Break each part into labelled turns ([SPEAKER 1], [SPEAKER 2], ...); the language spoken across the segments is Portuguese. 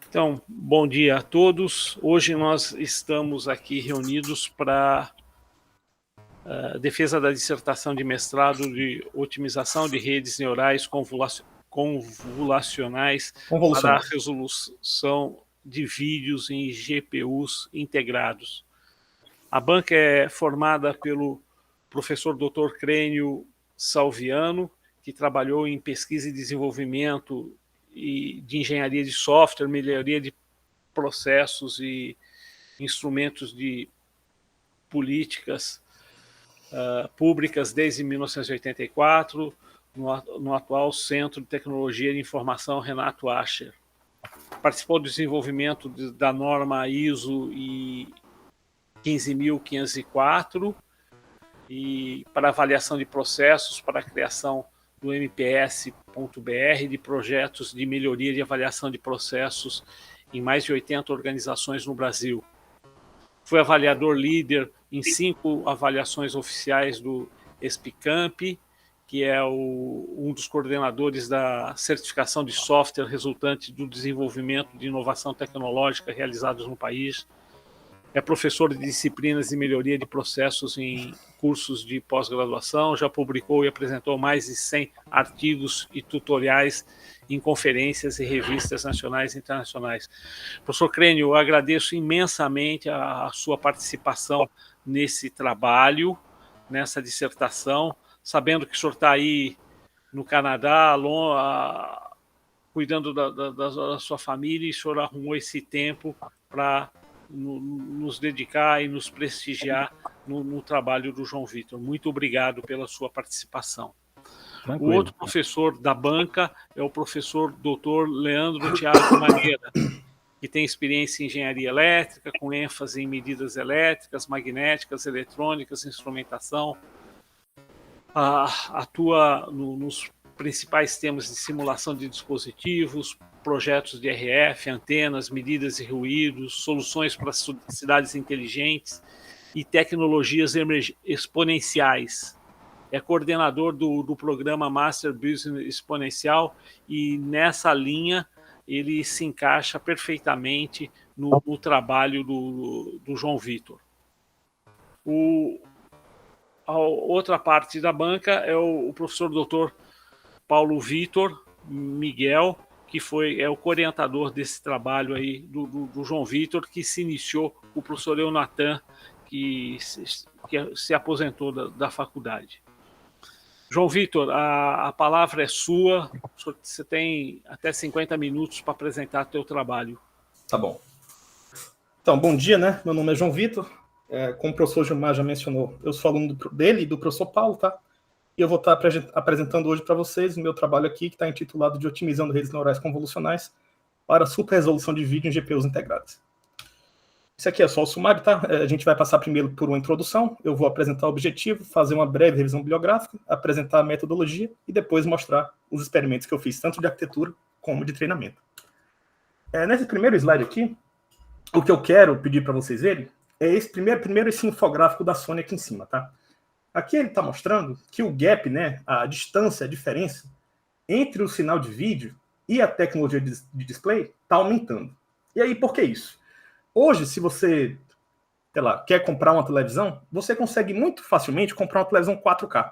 [SPEAKER 1] Então, bom dia a todos. Hoje nós estamos aqui reunidos para a defesa da dissertação de mestrado de otimização de redes neurais convolucionais para a resolução de vídeos em GPUs integrados. A banca é formada pelo professor Dr. Crênio Salviano, que trabalhou em pesquisa e desenvolvimento e de engenharia de software, melhoria de processos e instrumentos de políticas públicas desde 1984, no atual Centro de Tecnologia de Informação Renato Ascher. Participou do desenvolvimento da norma ISO 15504 e para avaliação de processos, para a criação do MPS.br, de projetos de melhoria de avaliação de processos em mais de 80 organizações no Brasil. Foi avaliador líder em 5 avaliações oficiais do ESPICamp, que é um dos coordenadores da certificação de software resultante do desenvolvimento de inovação tecnológica realizados no país. É professor de disciplinas de melhoria de processos em cursos de pós-graduação, já publicou e apresentou mais de 100 artigos e tutoriais em conferências e revistas nacionais e internacionais. Professor Crênio, eu agradeço imensamente a sua participação nesse trabalho, nessa dissertação, sabendo que o senhor está aí no Canadá, cuidando da sua família, e o senhor arrumou esse tempo para nos dedicar e nos prestigiar no trabalho do João Vitor. Muito obrigado pela sua participação. Tranquilo. O outro professor da banca é o professor Dr. Leandro Thiago Maneira, que tem experiência em engenharia elétrica, com ênfase em medidas elétricas, magnéticas, eletrônicas, instrumentação. Atua nos principais temas de simulação de dispositivos, projetos de RF, antenas, medidas de ruídos, soluções para cidades inteligentes e tecnologias exponenciais. É coordenador do programa Master Business Exponencial e nessa linha ele se encaixa perfeitamente no trabalho do João Vitor. A outra parte da banca é o professor Dr. Paulo Vitor Miguel, que é o coorientador desse trabalho aí do João Vitor, que se iniciou com o professor Eunatan, que se aposentou da faculdade. João Vitor, a palavra é sua. Você tem até 50 minutos para apresentar o seu trabalho.
[SPEAKER 2] Tá bom. Então, bom dia, né? Meu nome é João Vitor. Como o professor Gilmar já mencionou, eu sou aluno dele e do professor Paulo, tá? E eu vou estar apresentando hoje para vocês o meu trabalho aqui, que está intitulado de Otimizando Redes Neurais Convolucionais para Super Resolução de Vídeo em GPUs Integradas. Isso aqui é só o sumário, tá? A gente vai passar primeiro por uma introdução, eu vou apresentar o objetivo, fazer uma breve revisão bibliográfica, apresentar a metodologia e depois mostrar os experimentos que eu fiz, tanto de arquitetura como de treinamento. Nesse primeiro slide aqui, o que eu quero pedir para vocês verem é esse primeiro esse infográfico da Sony aqui em cima, tá? Aqui ele está mostrando que o gap, né, a distância, a diferença entre o sinal de vídeo e a tecnologia de display está aumentando. E aí, por que isso? Hoje, se você, sei lá, quer comprar uma televisão, você consegue muito facilmente comprar uma televisão 4K.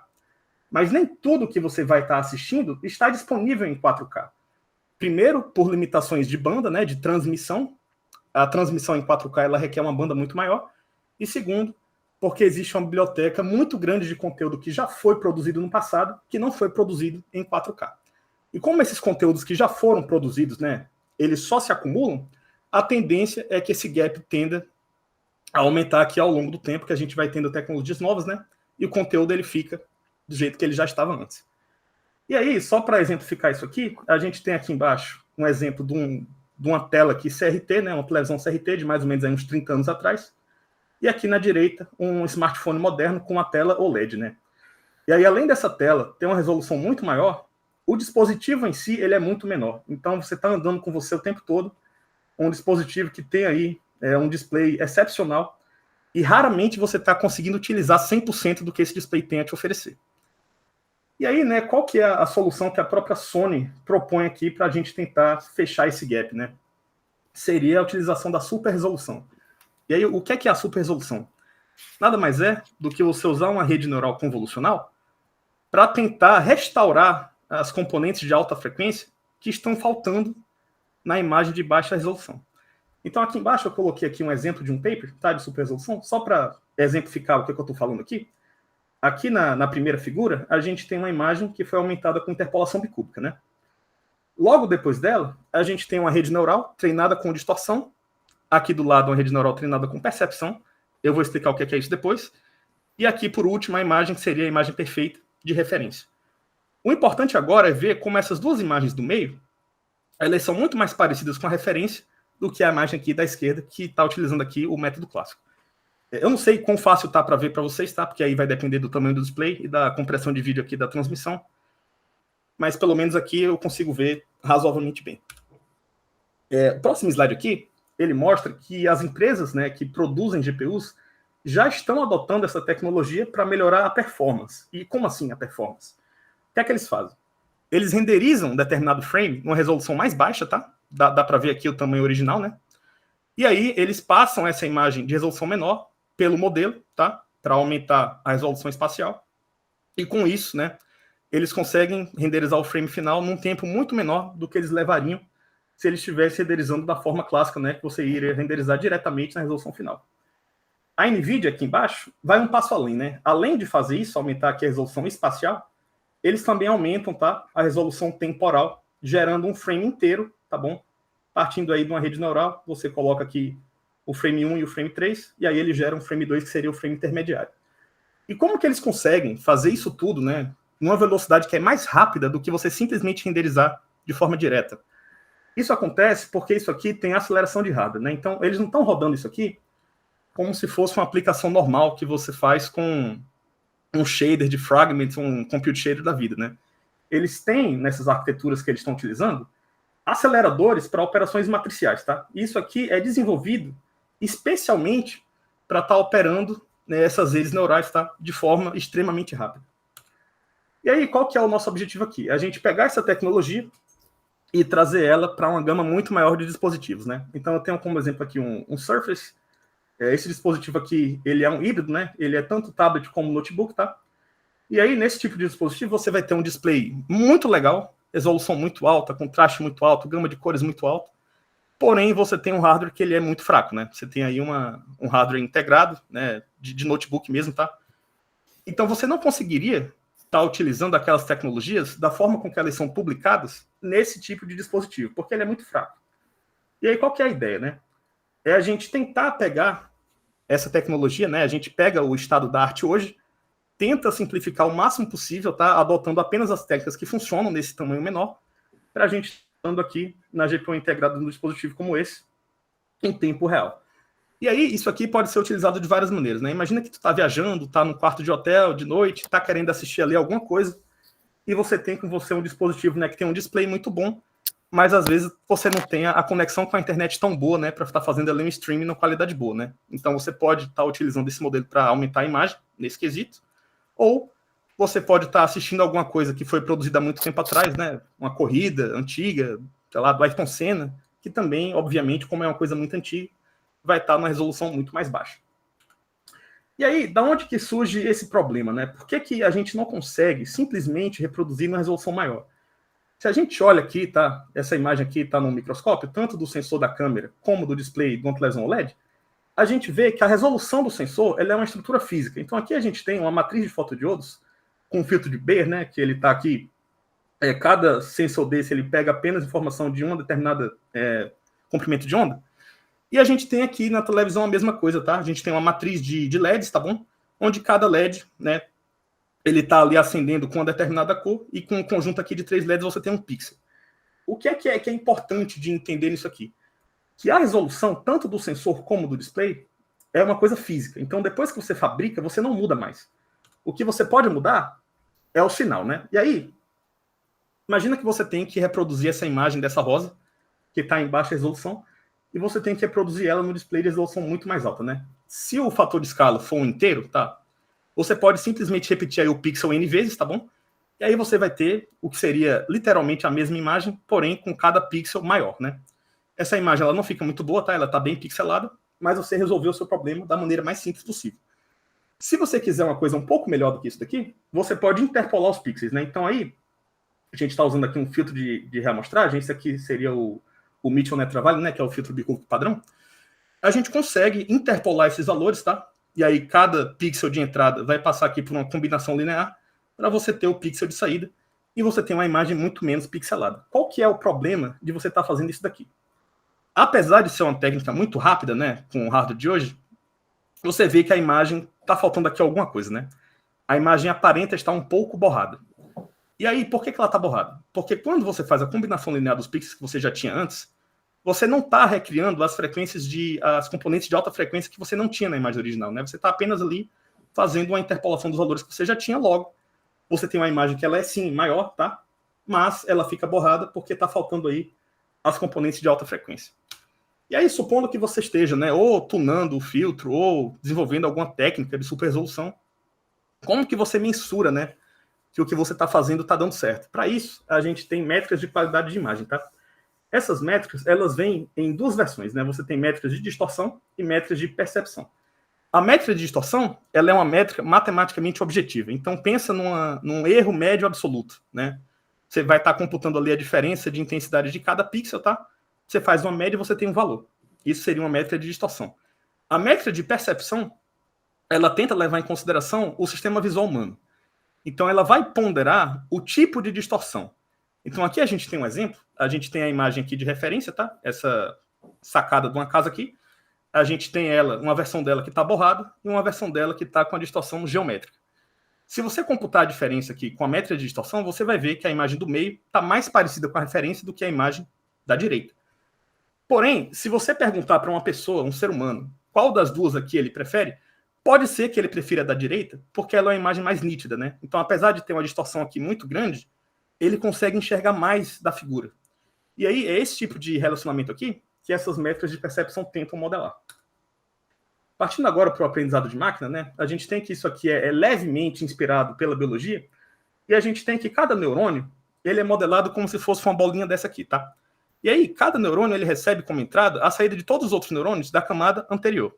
[SPEAKER 2] Mas nem tudo que você vai estar assistindo está disponível em 4K. Primeiro, por limitações de banda, né, de transmissão. A transmissão em 4K ela requer uma banda muito maior. E segundo, porque existe uma biblioteca muito grande de conteúdo que já foi produzido no passado, que não foi produzido em 4K. E como esses conteúdos que já foram produzidos, né, eles só se acumulam, a tendência é que esse gap tenda a aumentar aqui ao longo do tempo, que a gente vai tendo tecnologias novas, né, e o conteúdo ele fica do jeito que ele já estava antes. E aí, só para exemplificar isso aqui, a gente tem aqui embaixo um exemplo de uma tela aqui CRT, né, uma televisão CRT de mais ou menos aí uns 30 anos atrás, e aqui na direita um smartphone moderno com uma tela OLED, né? E aí, além dessa tela ter uma resolução muito maior, o dispositivo em si ele é muito menor. Então, você está andando com você o tempo todo, um dispositivo que tem aí um display excepcional e raramente você está conseguindo utilizar 100% do que esse display tem a te oferecer. E aí, né, qual que é a solução que a própria Sony propõe aqui para a gente tentar fechar esse gap, né? seria a utilização da super resolução. E aí, o que é a super resolução? Nada mais é do que você usar uma rede neural convolucional para tentar restaurar as componentes de alta frequência que estão faltando na imagem de baixa resolução. Então, aqui embaixo eu coloquei aqui um exemplo de um paper, tá, de super resolução, só para exemplificar o que eu estou falando aqui. Aqui na primeira figura, a gente tem uma imagem que foi aumentada com interpolação bicúbica, né? Logo depois dela, a gente tem uma rede neural treinada com distorção. Aqui do lado, uma rede neural treinada com percepção. Eu vou explicar o que é isso depois. E aqui, por último, a imagem que seria a imagem perfeita de referência. O importante agora é ver como essas duas imagens do meio, elas são muito mais parecidas com a referência do que a imagem aqui da esquerda, que está utilizando aqui o método clássico. Eu não sei quão fácil tá para ver para vocês, tá? Porque aí vai depender do tamanho do display e da compressão de vídeo aqui da transmissão. Mas pelo menos aqui eu consigo ver razoavelmente bem. O próximo slide aqui, ele mostra que as empresas, né, que produzem GPUs já estão adotando essa tecnologia para melhorar a performance. E como assim a performance? O que é que eles fazem? Eles renderizam um determinado frame numa resolução mais baixa, tá? Dá para ver aqui o tamanho original, né? E aí eles passam essa imagem de resolução menor pelo modelo, tá? Para aumentar a resolução espacial. E com isso, né, eles conseguem renderizar o frame final num tempo muito menor do que eles levariam se eles estivessem renderizando da forma clássica, né, que você iria renderizar diretamente na resolução final. A NVIDIA aqui embaixo vai um passo além, né? Além de fazer isso, aumentar aqui a resolução espacial, eles também aumentam, tá, a resolução temporal, gerando um frame inteiro, tá bom? Partindo aí de uma rede neural, você coloca aqui o frame 1 e o frame 3, e aí ele gera um frame 2, que seria o frame intermediário. E como que eles conseguem fazer isso tudo, né, numa velocidade que é mais rápida do que você simplesmente renderizar de forma direta? Isso acontece porque isso aqui tem aceleração de hardware, né? Então, eles não estão rodando isso aqui como se fosse uma aplicação normal que você faz com um shader de fragments, um compute shader da vida, né? Eles têm, nessas arquiteturas que eles estão utilizando, aceleradores para operações matriciais, tá? Isso aqui é desenvolvido especialmente para estar operando, né, essas redes neurais, tá, de forma extremamente rápida. E aí, qual que é o nosso objetivo aqui? A gente pegar essa tecnologia e trazer ela para uma gama muito maior de dispositivos, né? Então, eu tenho como exemplo aqui um Surface. Esse dispositivo aqui, ele é um híbrido, né? Ele é tanto tablet como notebook, tá? E aí, nesse tipo de dispositivo, você vai ter um display muito legal, resolução muito alta, contraste muito alto, gama de cores muito alta. Porém, você tem um hardware que ele é muito fraco, né? Você tem aí um hardware integrado, né, de notebook mesmo, tá? Então, você não conseguiria estar utilizando aquelas tecnologias da forma com que elas são publicadas nesse tipo de dispositivo, porque ele é muito fraco. E aí, qual que é a ideia, né? É a gente tentar pegar essa tecnologia, né? A gente pega o estado da arte hoje, tenta simplificar o máximo possível, tá? Adotando apenas as técnicas que funcionam nesse tamanho menor, para a gente estando aqui na GPU integrada no dispositivo como esse, em tempo real. E aí, isso aqui pode ser utilizado de várias maneiras, né? Imagina que tu tá viajando, tá num quarto de hotel de noite, tá querendo assistir ali alguma coisa, e você tem com você um dispositivo, né, que tem um display muito bom, mas às vezes você não tem a conexão com a internet tão boa, né, para estar fazendo ali um streaming na qualidade boa, né? Então você pode estar utilizando esse modelo para aumentar a imagem nesse quesito, ou você pode estar assistindo alguma coisa que foi produzida há muito tempo atrás, né? Uma corrida antiga, sei lá, do Ayrton Senna, que também, obviamente, como é uma coisa muito antiga, vai estar numa resolução muito mais baixa. E aí, da onde que surge esse problema, né? Por que que a gente não consegue simplesmente reproduzir numa resolução maior? Se a gente olha aqui, tá? Essa imagem aqui está no microscópio, tanto do sensor da câmera como do display do Antleson OLED, a gente vê que a resolução do sensor ela é uma estrutura física. Então aqui a gente tem uma matriz de fotodiodos com filtro de Bayer, né? Que ele está aqui. Cada sensor desse ele pega apenas informação de uma determinada comprimento de onda. E a gente tem aqui na televisão a mesma coisa, tá? A gente tem uma matriz de LEDs, tá bom? Onde cada LED, né? Ele está ali acendendo com uma determinada cor e com um conjunto aqui de 3 LEDs você tem um pixel. O que é importante de entender nisso aqui? Que a resolução, tanto do sensor como do display, é uma coisa física. Então, depois que você fabrica, você não muda mais. O que você pode mudar é o sinal, né? E aí, imagina que você tem que reproduzir essa imagem dessa rosa, que está em baixa resolução, e você tem que reproduzir ela no display de resolução muito mais alta, né? Se o fator de escala for um inteiro, tá? Você pode simplesmente repetir aí o pixel N vezes, tá bom? E aí você vai ter o que seria literalmente a mesma imagem, porém com cada pixel maior, né? essa imagem ela não fica muito boa, tá? Ela está bem pixelada, mas você resolveu o seu problema da maneira mais simples possível. Se você quiser uma coisa um pouco melhor do que isso daqui, você pode interpolar os pixels, né? Então aí, a gente está usando aqui um filtro de reamostragem, esse aqui seria o Mitchell Net Travalli, né? Que é o filtro bicúbico padrão. A gente consegue interpolar esses valores, tá? E aí cada pixel de entrada vai passar aqui por uma combinação linear para você ter o pixel de saída e você tem uma imagem muito menos pixelada. Qual que é o problema de você estar fazendo isso daqui? Apesar de ser uma técnica muito rápida, né, com o hardware de hoje, você vê que a imagem está faltando aqui alguma coisa, né? A imagem aparenta estar um pouco borrada. E aí, por que ela está borrada? Porque quando você faz a combinação linear dos pixels que você já tinha antes, você não está recriando as frequências as componentes de alta frequência que você não tinha na imagem original, né? Você está apenas ali fazendo uma interpolação dos valores que você já tinha logo. Você tem uma imagem que ela é sim maior, tá? Mas ela fica borrada porque está faltando aí as componentes de alta frequência. E aí, supondo que você esteja, né, ou tunando o filtro, ou desenvolvendo alguma técnica de super resolução, como que você mensura, né, que o que você está fazendo está dando certo? Para isso, a gente tem métricas de qualidade de imagem, tá? Essas métricas, elas vêm em duas versões, né? Você tem métricas de distorção e métricas de percepção. A métrica de distorção, ela é uma métrica matematicamente objetiva. Então, pensa num erro médio absoluto, né? Você vai estar computando ali a diferença de intensidade de cada pixel, tá? Você faz uma média e você tem um valor. Isso seria uma métrica de distorção. A métrica de percepção, ela tenta levar em consideração o sistema visual humano. Então, ela vai ponderar o tipo de distorção. Então, aqui a gente tem um exemplo. A gente tem a imagem aqui de referência, tá? Essa sacada de uma casa aqui. A gente tem uma versão dela que está borrada e uma versão dela que está com a distorção geométrica. Se você computar a diferença aqui com a métrica de distorção, você vai ver que a imagem do meio está mais parecida com a referência do que a imagem da direita. Porém, se você perguntar para uma pessoa, um ser humano, qual das duas aqui ele prefere, pode ser que ele prefira a da direita, porque ela é uma imagem mais nítida, né? Então, apesar de ter uma distorção aqui muito grande, ele consegue enxergar mais da figura. E aí, é esse tipo de relacionamento aqui que essas métricas de percepção tentam modelar. Partindo agora para o aprendizado de máquina, né? A gente tem que isso aqui é levemente inspirado pela biologia, e a gente tem que cada neurônio, ele é modelado como se fosse uma bolinha dessa aqui, tá? E aí, cada neurônio, ele recebe como entrada a saída de todos os outros neurônios da camada anterior.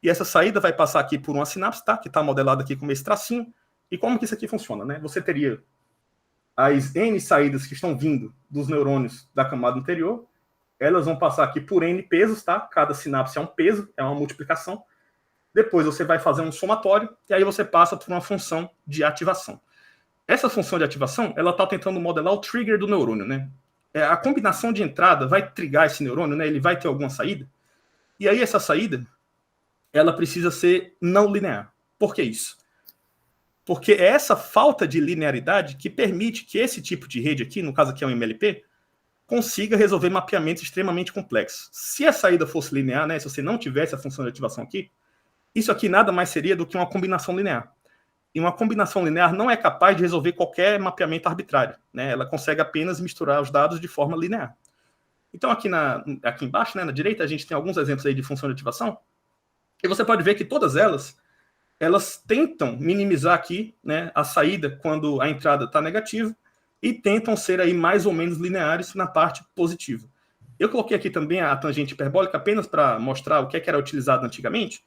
[SPEAKER 2] E essa saída vai passar aqui por uma sinapse, tá? Que está modelada aqui como esse tracinho. E como que isso aqui funciona, né? Você teria as N saídas que estão vindo dos neurônios da camada anterior, elas vão passar aqui por N pesos, tá? Cada sinapse é um peso, é uma multiplicação. Depois você vai fazer um somatório, e aí você passa por uma função de ativação. Essa função de ativação, ela está tentando modelar o trigger do neurônio, né? A combinação de entrada vai trigar esse neurônio, né? Ele vai ter alguma saída. E aí essa saída, ela precisa ser não linear. Por que isso? Porque é essa falta de linearidade que permite que esse tipo de rede aqui, no caso aqui é um MLP, consiga resolver mapeamentos extremamente complexos. Se a saída fosse linear, né, se você não tivesse a função de ativação aqui, isso aqui nada mais seria do que uma combinação linear. E uma combinação linear não é capaz de resolver qualquer mapeamento arbitrário, né? Ela consegue apenas misturar os dados de forma linear. Então aqui embaixo, né, na direita, a gente tem alguns exemplos aí de função de ativação, e você pode ver que todas elas tentam minimizar aqui, né, a saída quando a entrada está negativa, e tentam ser aí mais ou menos lineares na parte positiva. Eu coloquei aqui também a tangente hiperbólica apenas para mostrar o que era utilizado antigamente,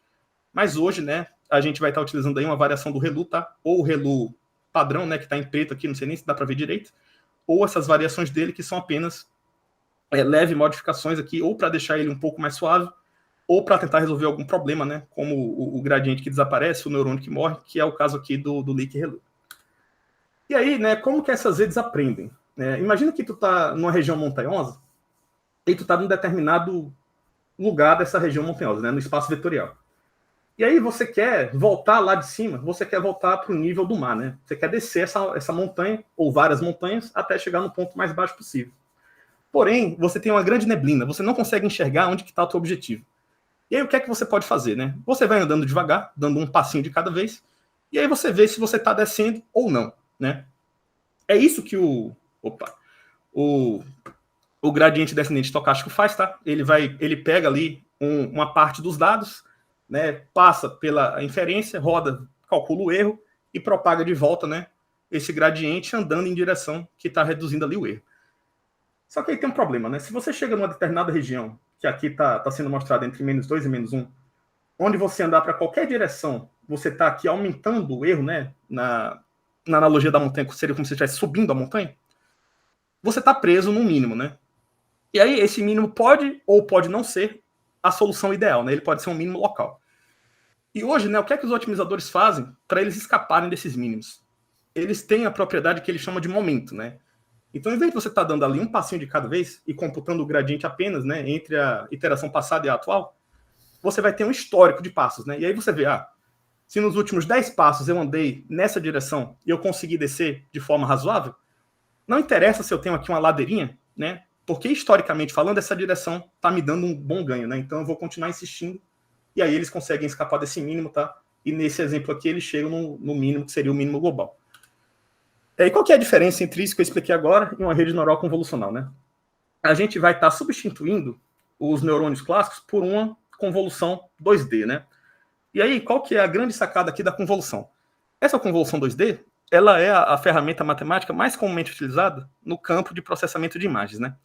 [SPEAKER 2] mas hoje, né, a gente vai estar utilizando aí uma variação do ReLU, tá? Ou o ReLU padrão, né, que está em preto aqui, não sei nem se dá para ver direito, ou essas variações dele que são apenas leve modificações aqui, ou para deixar ele um pouco mais suave, ou para tentar resolver algum problema, né, como o gradiente que desaparece, o neurônio que morre, que é o caso aqui do Leak ReLU. E aí, né, como que essas redes aprendem? Imagina que tu está numa região montanhosa e tu está num determinado lugar dessa região montanhosa, né, no espaço vetorial. E aí você quer voltar lá de cima, você quer voltar para o nível do mar, né? Você quer descer essa montanha, ou várias montanhas, até chegar no ponto mais baixo possível. Porém, você tem uma grande neblina, você não consegue enxergar onde está o teu objetivo. E aí o que é que você pode fazer, né? Você vai andando devagar, dando um passinho de cada vez, e aí você vê se você está descendo ou não, né? É isso que o gradiente descendente estocástico faz, tá? Ele pega ali uma parte dos dados, né, passa pela inferência, roda, calcula o erro e propaga de volta, né, esse gradiente andando em direção que está reduzindo ali o erro. Só que aí tem um problema, né? Se você chega numa determinada região, que aqui está sendo mostrado entre -2 e -1, onde você andar para qualquer direção, você está aqui aumentando o erro, né? Na analogia da montanha, seria como se você estivesse subindo a montanha. Você está preso no mínimo, né? E aí esse mínimo pode ou pode não ser a solução ideal, né? Ele pode ser um mínimo local. E hoje, né, o que é que os otimizadores fazem para eles escaparem desses mínimos? Eles têm a propriedade que eles chamam de momento, né? Então, em vez de você estar dando ali um passinho de cada vez e computando o gradiente apenas, né, entre a iteração passada e a atual, você vai ter um histórico de passos, né? E aí você vê, se nos últimos 10 passos eu andei nessa direção e eu consegui descer de forma razoável, não interessa se eu tenho aqui uma ladeirinha, né? Porque, historicamente falando, essa direção está me dando um bom ganho, né? Então, eu vou continuar insistindo e aí eles conseguem escapar desse mínimo, tá? E nesse exemplo aqui, eles chegam no mínimo, que seria o mínimo global. E qual que é a diferença entre isso que eu expliquei agora e uma rede neural convolucional, né? A gente vai estar substituindo os neurônios clássicos por uma convolução 2D, né? E aí, qual que é a grande sacada aqui da convolução? Essa convolução 2D, ela é a ferramenta matemática mais comumente utilizada no campo de processamento de imagens, né?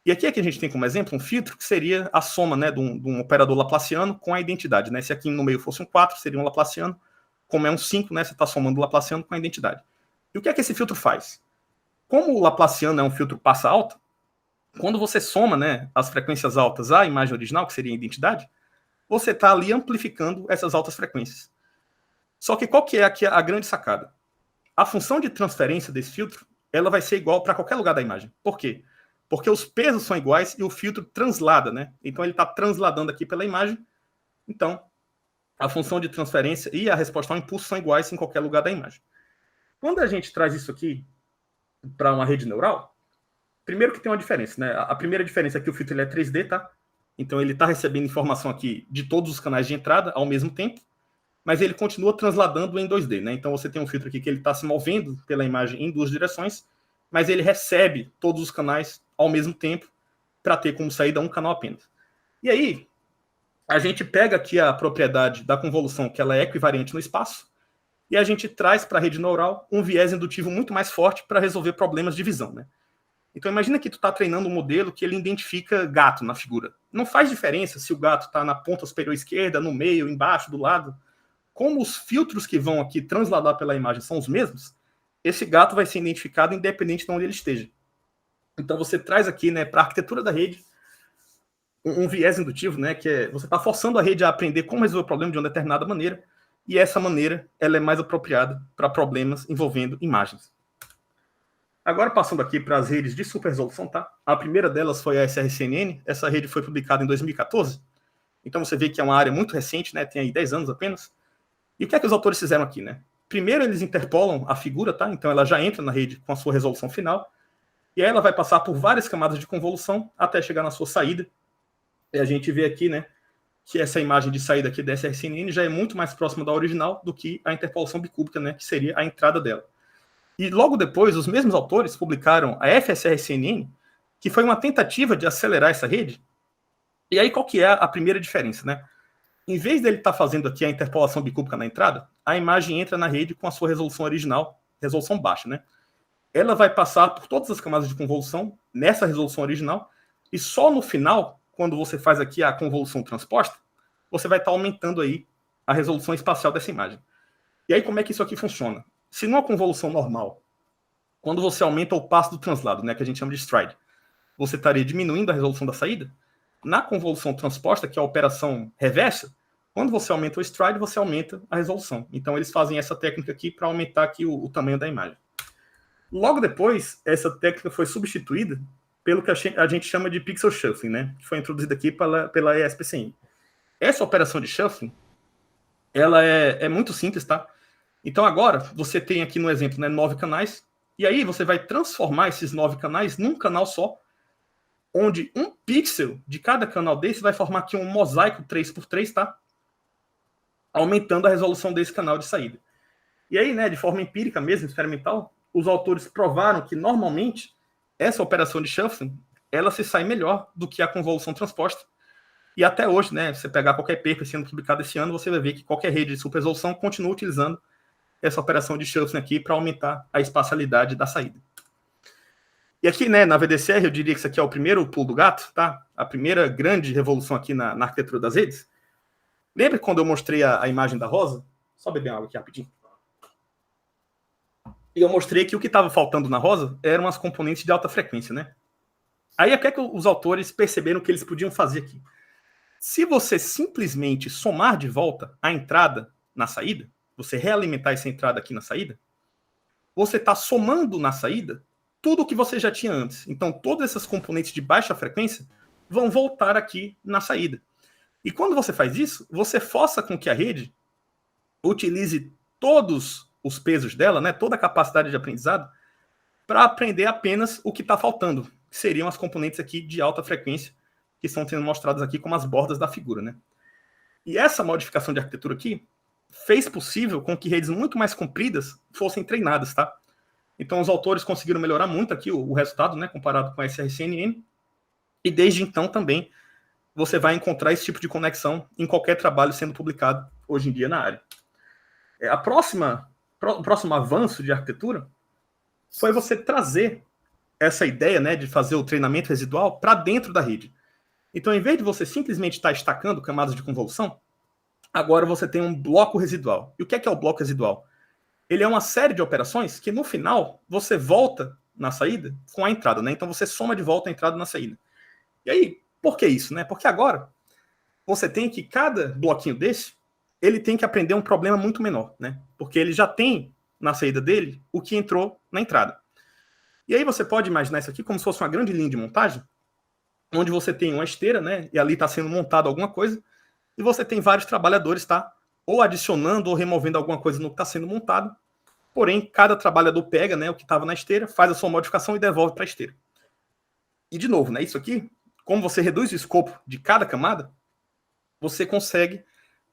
[SPEAKER 2] E aqui é que a gente tem como exemplo um filtro que seria a soma, né, de um operador laplaciano com a identidade, né? Se aqui no meio fosse um 4, seria um laplaciano. Como é um 5, né, você está somando o laplaciano com a identidade. E o que é que esse filtro faz? Como o laplaciano é um filtro passa alta, quando você soma, né, as frequências altas à imagem original, que seria a identidade, você está ali amplificando essas altas frequências. Só que qual que é aqui a grande sacada? A função de transferência desse filtro, ela vai ser igual para qualquer lugar da imagem. Por quê? Porque os pesos são iguais e o filtro translada, né? Então ele está transladando aqui pela imagem. Então, a função de transferência e a resposta ao impulso são iguais em qualquer lugar da imagem. Quando a gente traz isso aqui para uma rede neural, primeiro que tem uma diferença, né? A primeira diferença é que o filtro ele é 3D, tá? Então ele está recebendo informação aqui de todos os canais de entrada ao mesmo tempo, mas ele continua transladando em 2D, né? Então você tem um filtro aqui que ele está se movendo pela imagem em duas direções, mas ele recebe todos os canais ao mesmo tempo para ter como saída um canal apenas. E aí, a gente pega aqui a propriedade da convolução, que ela é equivariante no espaço, e a gente traz para a rede neural um viés indutivo muito mais forte para resolver problemas de visão, né? Então imagina que tu está treinando um modelo que ele identifica gato na figura. Não faz diferença se o gato está na ponta superior esquerda, no meio, embaixo, do lado. Como os filtros que vão aqui transladar pela imagem são os mesmos, esse gato vai ser identificado independente de onde ele esteja. Então você traz aqui, né, para a arquitetura da rede um viés indutivo, né, que é você está forçando a rede a aprender como resolver o problema de uma determinada maneira, e essa maneira ela é mais apropriada para problemas envolvendo imagens. Agora, passando aqui para as redes de super resolução, tá? A primeira delas foi a SRCNN. Essa rede foi publicada em 2014. Então, você vê que é uma área muito recente, né? Tem aí 10 anos apenas. E o que é que os autores fizeram aqui, né? Primeiro, eles interpolam a figura, tá? Então, ela já entra na rede com a sua resolução final. E aí, ela vai passar por várias camadas de convolução até chegar na sua saída. E a gente vê aqui, né? Que essa imagem de saída aqui da SRCNN já é muito mais próxima da original do que a interpolação bicúbica, né? Que seria a entrada dela. E logo depois, os mesmos autores publicaram a FSR-CNN, que foi uma tentativa de acelerar essa rede. E aí, qual que é a primeira diferença, né? Em vez dele estar fazendo aqui a interpolação bicúbica na entrada, a imagem entra na rede com a sua resolução original, resolução baixa, né? Ela vai passar por todas as camadas de convolução nessa resolução original, e só no final, quando você faz aqui a convolução transposta, você vai estar aumentando aí a resolução espacial dessa imagem. E aí, como é que isso aqui funciona? Se numa convolução normal, quando você aumenta o passo do translado, né, que a gente chama de stride, você estaria diminuindo a resolução da saída. Na convolução transposta, que é a operação reversa, quando você aumenta o stride, você aumenta a resolução. Então, eles fazem essa técnica aqui para aumentar aqui o tamanho da imagem. Logo depois, essa técnica foi substituída pelo que a gente chama de pixel shuffling, né, que foi introduzida aqui pela ESPCM. Essa operação de shuffling, ela é muito simples, tá? Então agora, você tem aqui no exemplo, né, 9 canais, e aí você vai transformar esses 9 canais num canal só, onde um pixel de cada canal desse vai formar aqui um mosaico 3x3, tá? Aumentando a resolução desse canal de saída. E aí, né, de forma empírica mesmo, experimental, os autores provaram que normalmente essa operação de shuffling, ela se sai melhor do que a convolução transposta. E até hoje, né, se você pegar qualquer paper sendo publicado esse ano, você vai ver que qualquer rede de super resolução continua utilizando essa operação de shuffling aqui para aumentar a espacialidade da saída. E aqui, né, na VDCR, eu diria que isso aqui é o primeiro pulo do gato, tá? A primeira grande revolução aqui na arquitetura das redes. Lembra quando eu mostrei a imagem da rosa? Só beber água aqui rapidinho. E eu mostrei que o que estava faltando na rosa eram as componentes de alta frequência, né? Aí é que os autores perceberam que eles podiam fazer aqui. Se você simplesmente somar de volta a entrada na saída, você realimentar essa entrada aqui na saída, você está somando na saída tudo o que você já tinha antes. Então, todas essas componentes de baixa frequência vão voltar aqui na saída. E quando você faz isso, você força com que a rede utilize todos os pesos dela, né, toda a capacidade de aprendizado, para aprender apenas o que está faltando, que seriam as componentes aqui de alta frequência, que estão sendo mostradas aqui como as bordas da figura, né? E essa modificação de arquitetura aqui fez possível com que redes muito mais compridas fossem treinadas, tá? Então os autores conseguiram melhorar muito aqui o resultado, né, comparado com a SRCNN, e desde então também você vai encontrar esse tipo de conexão em qualquer trabalho sendo publicado hoje em dia na área. O próximo avanço de arquitetura foi você trazer essa ideia, né, de fazer o treinamento residual para dentro da rede. Então, em vez de você simplesmente estar estacando camadas de convolução, agora você tem um bloco residual. E o que é o bloco residual? Ele é uma série de operações que, no final, você volta na saída com a entrada, né? Então, você soma de volta a entrada na saída. E aí, por que isso, né? Porque agora você tem que cada bloquinho desse, ele tem que aprender um problema muito menor, né? Porque ele já tem na saída dele o que entrou na entrada. E aí você pode imaginar isso aqui como se fosse uma grande linha de montagem, onde você tem uma esteira, né? E ali está sendo montado alguma coisa, e você tem vários trabalhadores, tá? Ou adicionando ou removendo alguma coisa no que está sendo montado. Porém, cada trabalhador pega, né, o que estava na esteira, faz a sua modificação e devolve para a esteira. E de novo, né, isso aqui, como você reduz o escopo de cada camada, você consegue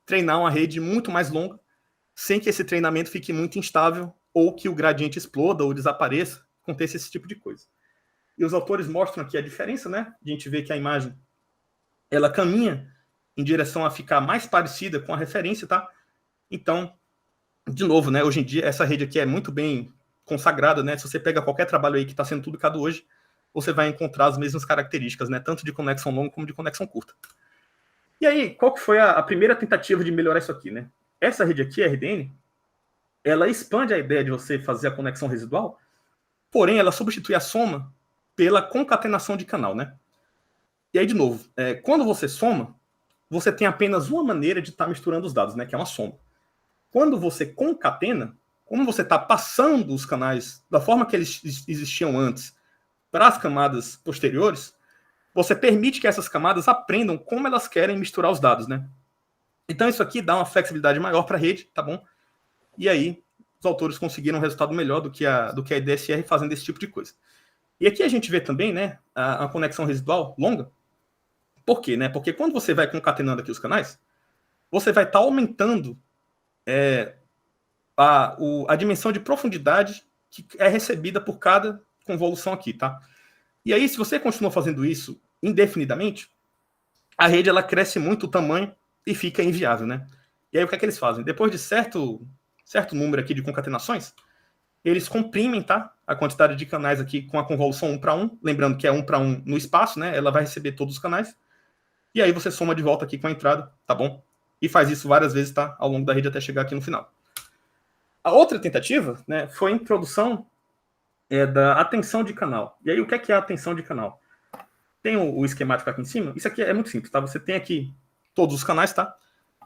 [SPEAKER 2] treinar uma rede muito mais longa, sem que esse treinamento fique muito instável, ou que o gradiente exploda ou desapareça, aconteça esse tipo de coisa. E os autores mostram aqui a diferença, né? A gente vê que a imagem ela caminha em direção a ficar mais parecida com a referência, tá? Então, de novo, né? Hoje em dia, essa rede aqui é muito bem consagrada, né? Se você pega qualquer trabalho aí que está sendo publicado hoje, você vai encontrar as mesmas características, né? Tanto de conexão longa como de conexão curta. E aí, qual que foi a primeira tentativa de melhorar isso aqui, né? Essa rede aqui, a RDN, ela expande a ideia de você fazer a conexão residual, porém, ela substitui a soma pela concatenação de canal, né? E aí, de novo, quando você soma, você tem apenas uma maneira de estar misturando os dados, né? Que é uma soma. Quando você concatena, como você está passando os canais da forma que eles existiam antes para as camadas posteriores, você permite que essas camadas aprendam como elas querem misturar os dados, né? Então isso aqui dá uma flexibilidade maior para a rede, tá bom? E aí os autores conseguiram um resultado melhor do que a IDSR fazendo esse tipo de coisa. E aqui a gente vê também, né, a conexão residual longa. Por quê, né? Porque quando você vai concatenando aqui os canais, você vai estar aumentando a dimensão de profundidade que é recebida por cada convolução aqui, tá? E aí, se você continua fazendo isso indefinidamente, a rede ela cresce muito o tamanho e fica inviável, né? E aí, o que é que eles fazem? Depois de certo número aqui de concatenações, eles comprimem, tá? A quantidade de canais aqui com a convolução 1 para 1, lembrando que é 1 para 1 no espaço, né? Ela vai receber todos os canais. E aí você soma de volta aqui com a entrada, tá bom? E faz isso várias vezes, tá? Ao longo da rede até chegar aqui no final. A outra tentativa, né, foi a introdução da atenção de canal. E aí, o que é a atenção de canal? Tem o esquemático aqui em cima. Isso aqui é muito simples, tá? Você tem aqui todos os canais, tá?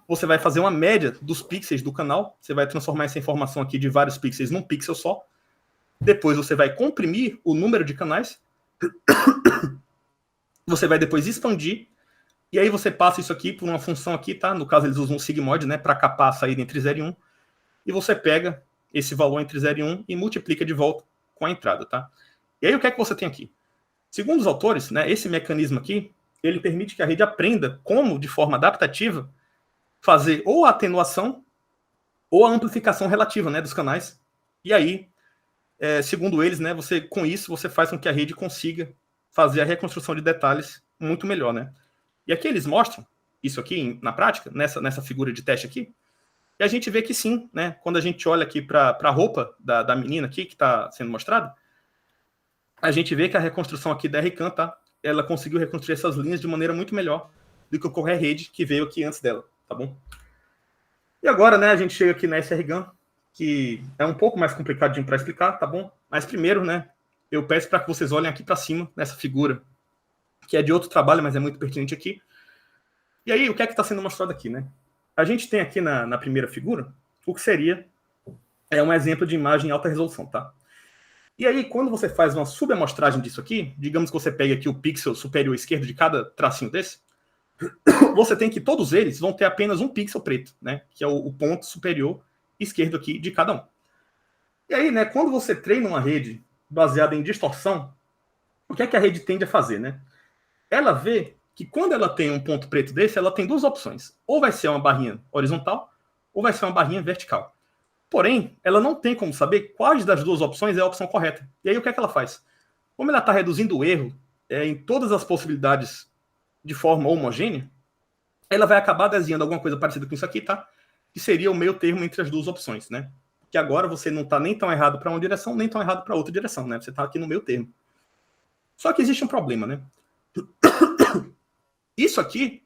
[SPEAKER 2] Você vai fazer uma média dos pixels do canal. Você vai transformar essa informação aqui de vários pixels num pixel só. Depois você vai comprimir o número de canais. Você vai depois expandir. E aí você passa isso aqui por uma função aqui, tá? No caso, eles usam um sigmoide, né? Para capar a saída entre 0 e 1. E você pega esse valor entre 0 e 1 e multiplica de volta com a entrada, tá? E aí o que é que você tem aqui? Segundo os autores, né, esse mecanismo aqui, ele permite que a rede aprenda como, de forma adaptativa, fazer ou a atenuação ou a amplificação relativa, né, dos canais. E aí, segundo eles, né, com isso você faz com que a rede consiga fazer a reconstrução de detalhes muito melhor, né? E aqui eles mostram isso aqui na prática, nessa figura de teste aqui, e a gente vê que sim, né? Quando a gente olha aqui para a roupa da menina aqui, que está sendo mostrada, a gente vê que a reconstrução aqui da RCAN, tá? Ela conseguiu reconstruir essas linhas de maneira muito melhor do que qualquer rede que veio aqui antes dela, tá bom? E agora, né, a gente chega aqui na SRGAN, que é um pouco mais complicadinho para explicar, tá bom? Mas primeiro, né, eu peço para que vocês olhem aqui para cima, nessa figura, que é de outro trabalho, mas é muito pertinente aqui. E aí, o que é que está sendo mostrado aqui, né? A gente tem aqui na primeira figura o que seria um exemplo de imagem em alta resolução, tá? E aí, quando você faz uma subamostragem disso aqui, digamos que você pega aqui o pixel superior esquerdo de cada tracinho desse, você tem que todos eles vão ter apenas um pixel preto, né? Que é o ponto superior esquerdo aqui de cada um. E aí, né, quando você treina uma rede baseada em distorção, o que é que a rede tende a fazer, né? Ela vê que quando ela tem um ponto preto desse, ela tem duas opções. Ou vai ser uma barrinha horizontal, ou vai ser uma barrinha vertical. Porém, ela não tem como saber quais das duas opções é a opção correta. E aí, o que é que ela faz? Como ela está reduzindo o erro em todas as possibilidades de forma homogênea, ela vai acabar desenhando alguma coisa parecida com isso aqui, tá? Que seria o meio termo entre as duas opções, né? Que agora você não está nem tão errado para uma direção, nem tão errado para outra direção, né? Você está aqui no meio termo. Só que existe um problema, né? Isso aqui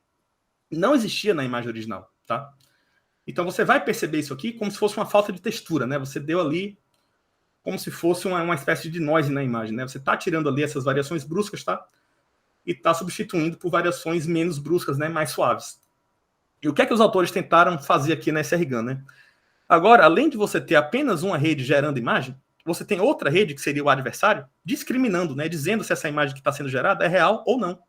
[SPEAKER 2] não existia na imagem original, tá? Então você vai perceber isso aqui como se fosse uma falta de textura, né? Você deu ali como se fosse uma espécie de noise na imagem, né? Você está tirando ali essas variações bruscas, tá? E está substituindo por variações menos bruscas, né? Mais suaves. E o que é que os autores tentaram fazer aqui na SRGAN, né? Agora, além de você ter apenas uma rede gerando imagem, você tem outra rede, que seria o adversário, discriminando, né? Dizendo se essa imagem que está sendo gerada é real ou não.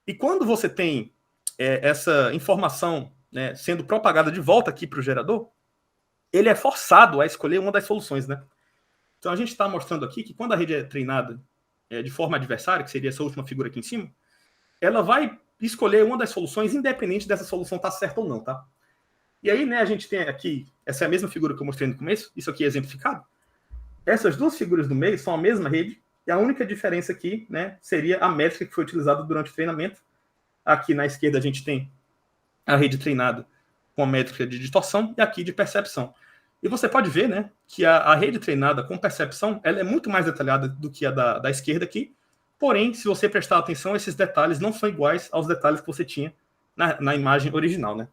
[SPEAKER 2] E quando você tem essa informação, né, sendo propagada de volta aqui para o gerador, ele é forçado a escolher uma das soluções, né? Então a gente está mostrando aqui que quando a rede é treinada de forma adversária, que seria essa última figura aqui em cima, ela vai escolher uma das soluções, independente dessa solução estar certa ou não, tá? E aí, né, a gente tem aqui, essa é a mesma figura que eu mostrei no começo, isso aqui é exemplificado. Essas duas figuras do meio são a mesma rede, e a única diferença aqui, né, seria a métrica que foi utilizada durante o treinamento. Aqui na esquerda a gente tem a rede treinada com a métrica de distorção e aqui de percepção. E você pode ver, né, que a rede treinada com percepção ela é muito mais detalhada do que a da esquerda aqui. Porém, se você prestar atenção, esses detalhes não são iguais aos detalhes que você tinha na imagem original, né?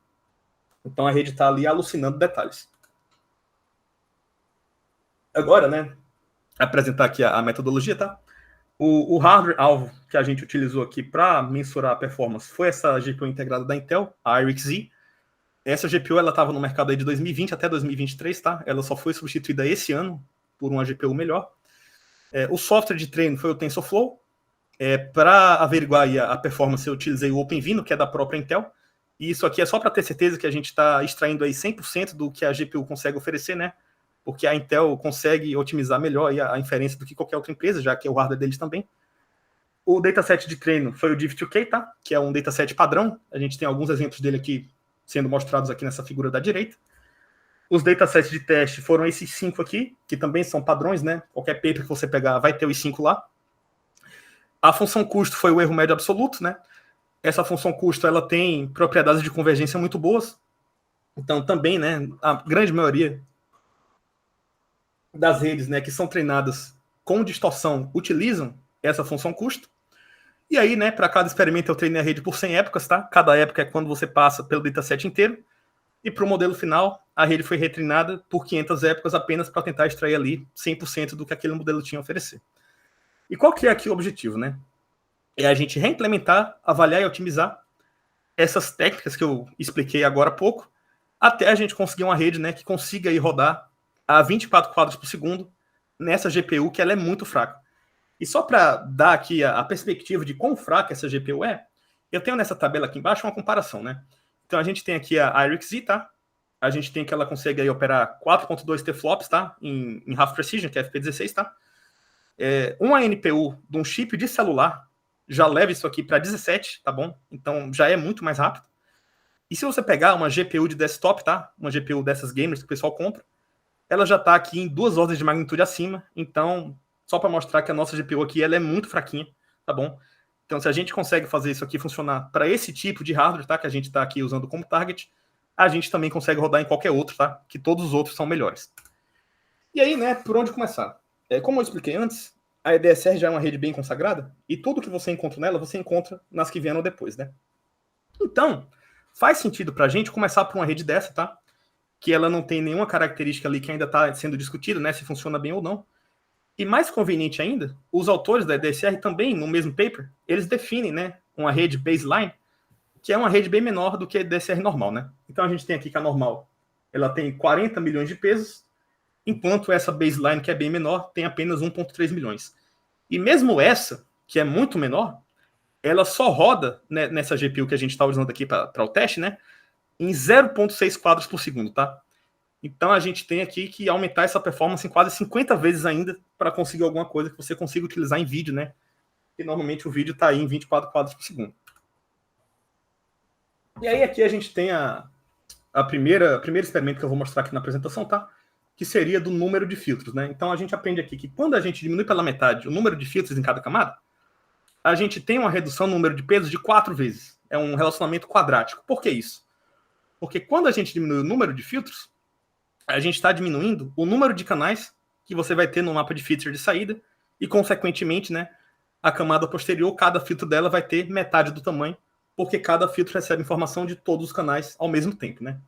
[SPEAKER 2] Então a rede está ali alucinando detalhes. Agora, né, apresentar aqui a metodologia, tá? O hardware-alvo que a gente utilizou aqui para mensurar a performance foi essa GPU integrada da Intel, a IRIX-Z. Essa GPU estava no mercado aí de 2020 até 2023, tá? Ela só foi substituída esse ano por uma GPU melhor. O software de treino foi o TensorFlow. Para averiguar aí a performance, eu utilizei o OpenVINO, que é da própria Intel. E isso aqui é só para ter certeza que a gente está extraindo aí 100% do que a GPU consegue oferecer, né? Porque a Intel consegue otimizar melhor aí a inferência do que qualquer outra empresa, já que é o hardware deles também. O dataset de treino foi o Div2K, tá? Que é um dataset padrão. A gente tem alguns exemplos dele aqui sendo mostrados aqui nessa figura da direita. Os datasets de teste foram esses 5 aqui, que também são padrões, né? Qualquer paper que você pegar vai ter os 5 lá. A função custo foi o erro médio absoluto, né? Essa função custo ela tem propriedades de convergência muito boas. Então também, né, a grande maioria das redes, né, que são treinadas com distorção utilizam essa função custo. E aí, né, para cada experimento eu treinei a rede por 100 épocas, tá? Cada época é quando você passa pelo dataset inteiro. E para o modelo final, a rede foi retreinada por 500 épocas apenas para tentar extrair ali 100% do que aquele modelo tinha a oferecer. E qual que é aqui o objetivo, né? É a gente reimplementar, avaliar e otimizar essas técnicas que eu expliquei agora há pouco, até a gente conseguir uma rede, né, que consiga aí rodar a 24 quadros por segundo nessa GPU, que ela é muito fraca. E só para dar aqui a perspectiva de quão fraca essa GPU é, eu tenho nessa tabela aqui embaixo uma comparação, né? Então a gente tem aqui a IRIX-Z, tá? A gente tem que ela consegue aí operar 4.2 teraflops, tá? Em Half Precision, que é FP16, tá? Uma NPU de um chip de celular já leva isso aqui para 17, tá bom? Então já é muito mais rápido. E se você pegar uma GPU de desktop, tá? Uma GPU dessas gamers que o pessoal compra, ela já está aqui em 2 ordens de magnitude acima. Então, só para mostrar que a nossa GPU aqui ela é muito fraquinha, tá bom? Então, se a gente consegue fazer isso aqui funcionar para esse tipo de hardware, tá? Que a gente está aqui usando como target, a gente também consegue rodar em qualquer outro, tá? Que todos os outros são melhores. E aí, né? Por onde começar? Como eu expliquei antes, a EDSR já é uma rede bem consagrada, e tudo que você encontra nela, você encontra nas que vieram depois, né? Então, faz sentido para a gente começar por uma rede dessa, tá? Que ela não tem nenhuma característica ali que ainda está sendo discutida, né? Se funciona bem ou não. E mais conveniente ainda, os autores da EDSR também, no mesmo paper, eles definem, né, uma rede baseline, que é uma rede bem menor do que a EDSR normal, né? Então a gente tem aqui que a normal, ela tem 40 milhões de pesos, enquanto essa baseline, que é bem menor, tem apenas 1,3 milhões. E mesmo essa, que é muito menor, ela só roda, né, nessa GPU que a gente está usando aqui para o teste, né, em 0,6 quadros por segundo, tá? Então a gente tem aqui que aumentar essa performance em quase 50 vezes ainda para conseguir alguma coisa que você consiga utilizar em vídeo, né? E normalmente o vídeo está aí em 24 quadros por segundo. E aí aqui a gente tem a primeiro experimento que eu vou mostrar aqui na apresentação, tá? Que seria do número de filtros, né? Então a gente aprende aqui que quando a gente diminui pela metade o número de filtros em cada camada, a gente tem uma redução no número de pesos de 4 vezes. É um relacionamento quadrático. Por que isso? Porque quando a gente diminui o número de filtros, a gente está diminuindo o número de canais que você vai ter no mapa de feature de saída e, consequentemente, né, a camada posterior, cada filtro dela vai ter metade do tamanho, porque cada filtro recebe informação de todos os canais ao mesmo tempo, né?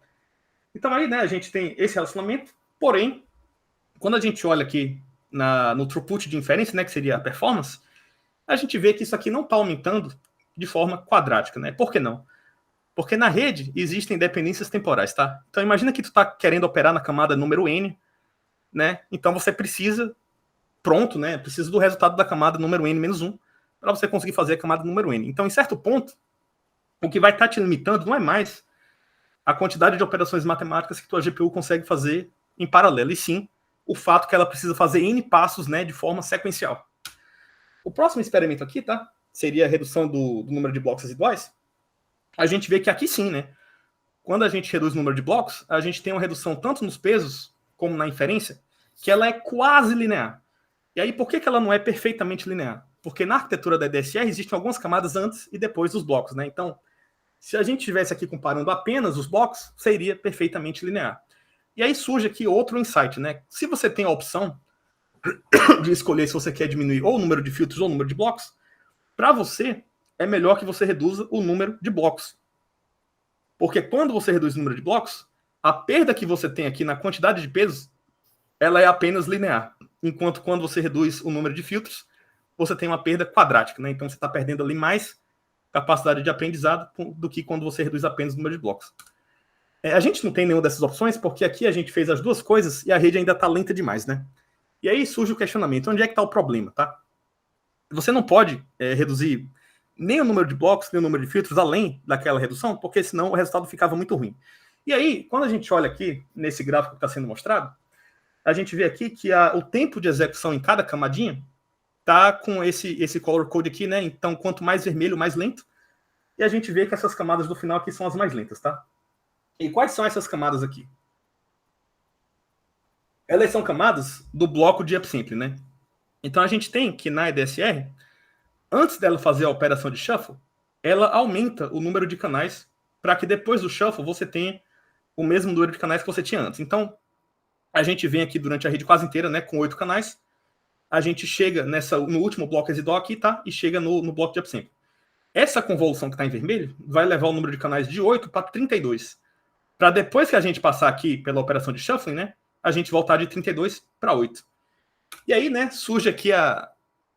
[SPEAKER 2] Então aí, né, a gente tem esse relacionamento, porém, quando a gente olha aqui no throughput de inferência, né, que seria a performance, a gente vê que isso aqui não está aumentando de forma quadrática, né? Por que não? Porque na rede existem dependências temporais, tá? Então imagina que tu está querendo operar na camada número n, né? Então você precisa, pronto, né? Precisa do resultado da camada número n-1 para você conseguir fazer a camada número n. Então, em certo ponto, o que vai estar te limitando não é mais a quantidade de operações matemáticas que tua GPU consegue fazer em paralelo, e sim o fato que ela precisa fazer n passos, né, de forma sequencial. O próximo experimento aqui, tá? Seria a redução do número de blocos residuais. A gente vê que aqui sim, né? Quando a gente reduz o número de blocos, a gente tem uma redução tanto nos pesos como na inferência, que ela é quase linear. E aí, por que ela não é perfeitamente linear? Porque na arquitetura da EDSR existem algumas camadas antes e depois dos blocos, né? Então, se a gente estivesse aqui comparando apenas os blocos, seria perfeitamente linear. E aí surge aqui outro insight, né? Se você tem a opção de escolher se você quer diminuir ou o número de filtros ou o número de blocos, para você é melhor que você reduza o número de blocos. Porque quando você reduz o número de blocos, a perda que você tem aqui na quantidade de pesos, ela é apenas linear. Enquanto quando você reduz o número de filtros, você tem uma perda quadrática, né? Então você está perdendo ali mais capacidade de aprendizado do que quando você reduz apenas o número de blocos. A gente não tem nenhuma dessas opções, porque aqui a gente fez as duas coisas e a rede ainda está lenta demais, né? E aí surge o questionamento, onde é que está o problema, tá? Você não pode reduzir nem o número de blocos, nem o número de filtros além daquela redução, porque senão o resultado ficava muito ruim. E aí, quando a gente olha aqui, nesse gráfico que está sendo mostrado, a gente vê aqui que o tempo de execução em cada camadinha tá com esse color code aqui, né? Então, quanto mais vermelho, mais lento. E a gente vê que essas camadas do final aqui são as mais lentas, tá? E quais são essas camadas aqui? Elas são camadas do bloco de upsample, né? Então, a gente tem que na EDSR, antes dela fazer a operação de shuffle, ela aumenta o número de canais para que depois do shuffle você tenha o mesmo número de canais que você tinha antes. Então, a gente vem aqui durante a rede quase inteira, né, com 8 canais. A gente chega no último bloco residual aqui, tá? E chega no bloco de upsample. Essa convolução que está em vermelho vai levar o número de canais de 8 para 32. Para depois que a gente passar aqui pela operação de shuffling, né, a gente voltar de 32 para 8. E aí, né, surge aqui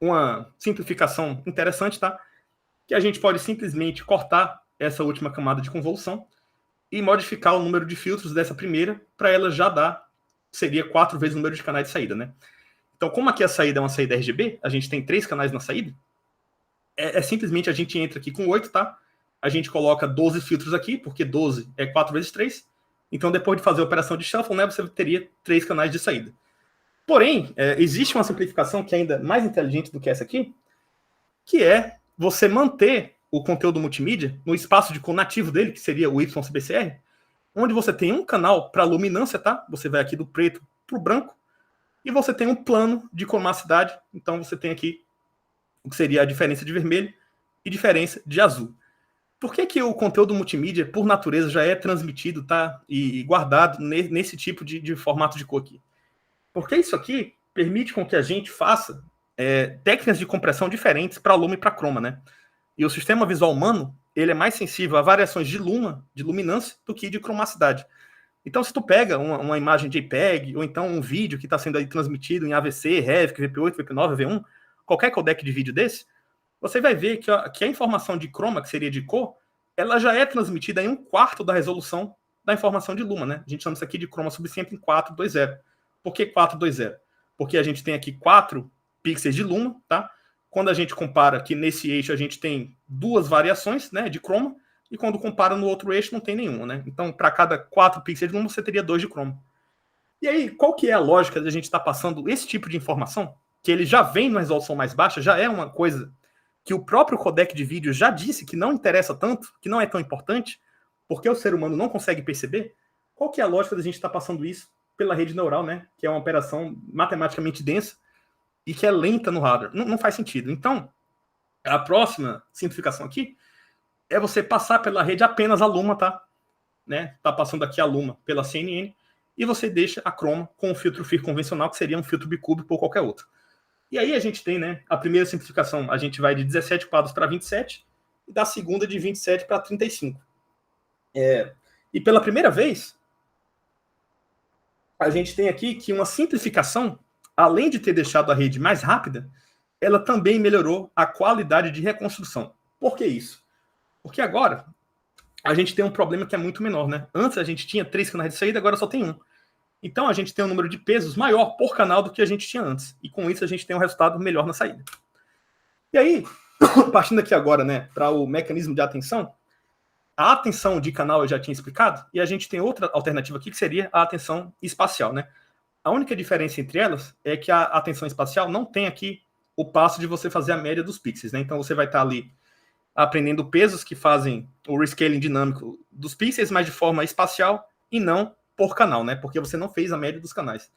[SPEAKER 2] uma simplificação interessante, tá? Que a gente pode simplesmente cortar essa última camada de convolução e modificar o número de filtros dessa primeira para ela já dar, seria 4 vezes o número de canais de saída, né? Então, como aqui a saída é uma saída RGB, a gente tem 3 canais na saída, simplesmente a gente entra aqui com 8, tá? A gente coloca 12 filtros aqui, porque 12 é 4 vezes 3. Então, depois de fazer a operação de shuffle, né, você teria 3 canais de saída. Porém, existe uma simplificação que é ainda mais inteligente do que essa aqui, que é você manter o conteúdo multimídia no espaço de nativo dele, que seria o YCBCR, onde você tem um canal para luminância, tá? Você vai aqui do preto para o branco, e você tem um plano de cromacidade. Então você tem aqui o que seria a diferença de vermelho e diferença de azul. Por que o conteúdo multimídia, por natureza, já é transmitido, tá? E guardado nesse tipo de formato de cor aqui? Porque isso aqui permite com que a gente faça técnicas de compressão diferentes para luma e para croma, né? E o sistema visual humano, ele é mais sensível a variações de luma, de luminância, do que de cromacidade. Então, se tu pega uma imagem JPEG, ou então um vídeo que está sendo aí transmitido em AVC, REVC, VP8, VP9, V1, qualquer codec de vídeo desse, você vai ver que a informação de croma, que seria de cor, ela já é transmitida em 1/4 da resolução da informação de luma, né? A gente chama isso aqui de chroma subsampling 420. Por que 420? Porque a gente tem aqui 4 pixels de luma, tá? Quando a gente compara aqui nesse eixo, a gente tem 2 variações, né, de chroma, e quando compara no outro eixo, não tem nenhuma, né? Então, para cada 4 pixels de luma, você teria 2 de chroma. E aí, qual que é a lógica de a gente estar passando esse tipo de informação? Que ele já vem numa resolução mais baixa, já é uma coisa que o próprio codec de vídeo já disse que não interessa tanto, que não é tão importante, porque o ser humano não consegue perceber. Qual que é a lógica da gente estar passando isso pela rede neural, né? Que é uma operação matematicamente densa e que é lenta no hardware. Não faz sentido. Então, a próxima simplificação aqui é você passar pela rede apenas a luma, tá? Né? Tá passando aqui a luma pela CNN e você deixa a croma com o filtro FIR convencional, que seria um filtro bicúbico ou qualquer outro. E aí a gente tem, né, a primeira simplificação, a gente vai de 17 quadros para 27, e da segunda de 27 para 35. E pela primeira vez, a gente tem aqui que uma simplificação, além de ter deixado a rede mais rápida, ela também melhorou a qualidade de reconstrução. Por que isso? Porque agora a gente tem um problema que é muito menor, né? Antes a gente tinha 3 canais de saída, agora só tem 1. Então a gente tem um número de pesos maior por canal do que a gente tinha antes. E com isso a gente tem um resultado melhor na saída. E aí, partindo aqui agora, né, para o mecanismo de atenção, a atenção de canal eu já tinha explicado, e a gente tem outra alternativa aqui que seria a atenção espacial, né? A única diferença entre elas é que a atenção espacial não tem aqui o passo de você fazer a média dos pixels, né? Então você vai estar ali aprendendo pesos que fazem o rescaling dinâmico dos pixels, mas de forma espacial e não por canal, né? Porque você não fez a média dos canais.